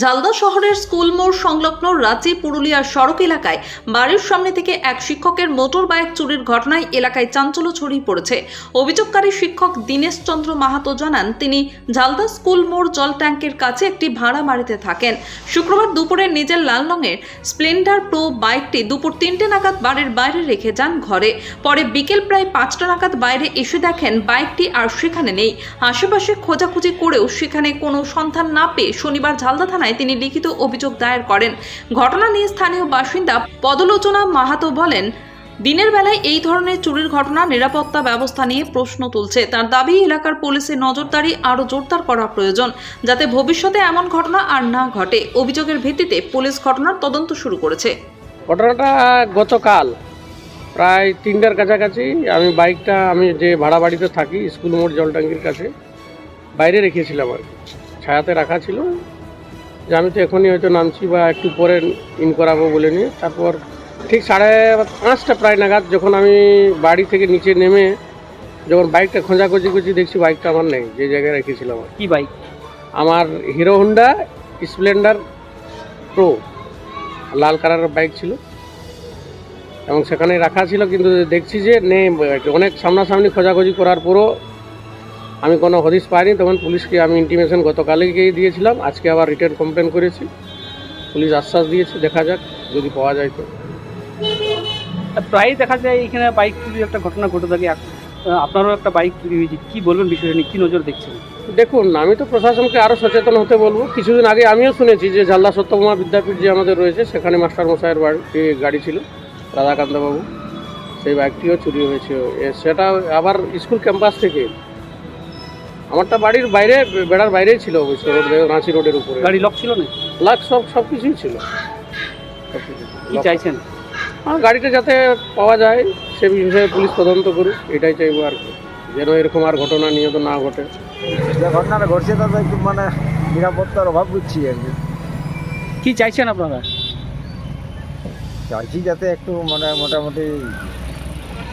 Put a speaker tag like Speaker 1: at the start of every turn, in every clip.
Speaker 1: ঝালদা শহরের স্কুল মোড় সংলগ্ন রাঁচি পুরুলিয়ার সড়ক এলাকায় বাড়ির সামনে থেকে এক শিক্ষকের মোটর বাইক চুরির ঘটনায় এলাকায় চাঞ্চল্য ছড়িয়ে পড়েছে। অভিযোগকারী শিক্ষক দীনেশ চন্দ্র মাহাতো জানান, তিনি ঝালদা স্কুল মোড় জল ট্যাঙ্কের কাছে একটি ভাড়া বাড়িতে থাকেন। শুক্রবার দুপুরে নিজের লাল রঙের স্প্লেন্ডার প্রো বাইকটি দুপুর 3টে নাগাদ বাড়ির বাইরে রেখে যান ঘরে। পরে বিকেল প্রায় 5টা নাগাদ বাইরে এসে দেখেন বাইকটি আর সেখানে নেই। আশেপাশে খোঁজাখুঁজি করেও সেখানে কোনো সন্ধান না পেয়ে শনিবার ঝালদা থানায় তিনি লিখিত অভিযোগ দায়ের করেন। ঘটনা নিয়ে স্থানীয় বাসিন্দা পদলোচনা মাহাতো বলেন, দিনের বেলায় এই ধরনের চুরির ঘটনা নিরাপত্তা ব্যবস্থা নিয়ে প্রশ্ন তুলছে। তার দাবি, এলাকার পুলিশের নজরদারি আরও জোরদার করা প্রয়োজন, যাতে ভবিষ্যতে এমন ঘটনা আর না ঘটে। অভিযোগের ভিত্তিতে পুলিশ ঘটনার তদন্ত শুরু করেছে।
Speaker 2: ঘটনাটা গতকাল প্রায় 3টার কাছাকাছি আমি যে ভাড়া বাড়িতে থাকি স্কুল মোড় জল ট্যাঙ্কির কাছে বাইরে রেখেছিলাম আর কি, ছায়াতে রাখা ছিল যে আমি তো এখনই হয়তো নামছি বা একটু পরে ইন করাবো বলে নিয়ে। তারপর ঠিক 5:30 প্রায় নাগাদ যখন আমি বাড়ি থেকে নিচে নেমে যখন বাইকটা খোঁজাখুঁজি করছি, দেখছি বাইকটা আমার নেই, যে জায়গায় রেখেছিলাম।
Speaker 3: কি বাইক?
Speaker 2: আমার হিরো হোন্ডা স্প্লেন্ডার প্রো লাল কালারের বাইক ছিল এবং সেখানে রাখা ছিল, কিন্তু দেখছি যে নেই। অনেক সামনাসামনি খোঁজাখুঁজি করার পরও আমি কোনো হদিশ পাইনি। তখন পুলিশকে আমি ইন্টিমেশন গতকালকেই দিয়েছিলাম, আজকে আবার রিটার্ন কমপ্লেন করেছি। পুলিশ আশ্বাস দিয়েছে, দেখা যাক যদি পাওয়া যায় তো।
Speaker 3: প্রায় দেখা যায় এখানে বাইক চুরির একটা ঘটনা ঘটে থাকে। আপনারও একটা বাইক চুরি হয়েছে, কি বলবেন বিষয়টা নিয়ে, কি নজর দেখছেন?
Speaker 2: দেখুন, আমি তো প্রশাসনকে আরও সচেতন হতে বলবো। কিছুদিন আগে আমিও শুনেছি যে ঝালদা সত্যভামা বিদ্যাপীঠ যে আমাদের রয়েছে, সেখানে মাস্টারমশাইয়ের গাড়ি ছিল, রাধাকান্তবাবু, সেই বাইকটিও চুরি হয়েছে। সেটা আবার স্কুল ক্যাম্পাস থেকে। আমারটা বাড়ির বাইরে, বেড়ার বাইরেই ছিল, অবশ্য রাঁচি রোডের উপরে।
Speaker 3: গাড়ি লক ছিল না?
Speaker 2: লাখ সব কিছুই ছিল।
Speaker 3: কি চাইছেন?
Speaker 2: গাড়িটা যাতে পাওয়া যায় সে বিষয়ে পুলিশ তদন্ত করুক, এটাই চাইবো আর কি, যেন এরকম আর ঘটনা নিয়ত না ঘটে।
Speaker 4: যে ঘটনাটা ঘটছে তাতে একটু নিরাপত্তার অভাব বুঝছি আর কি।
Speaker 3: কি চাইছেন আপনারা?
Speaker 4: চাইছি যাতে একটু মোটামুটি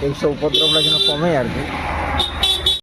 Speaker 4: এইসব উপদ্রবটা যেন কমে আর কি।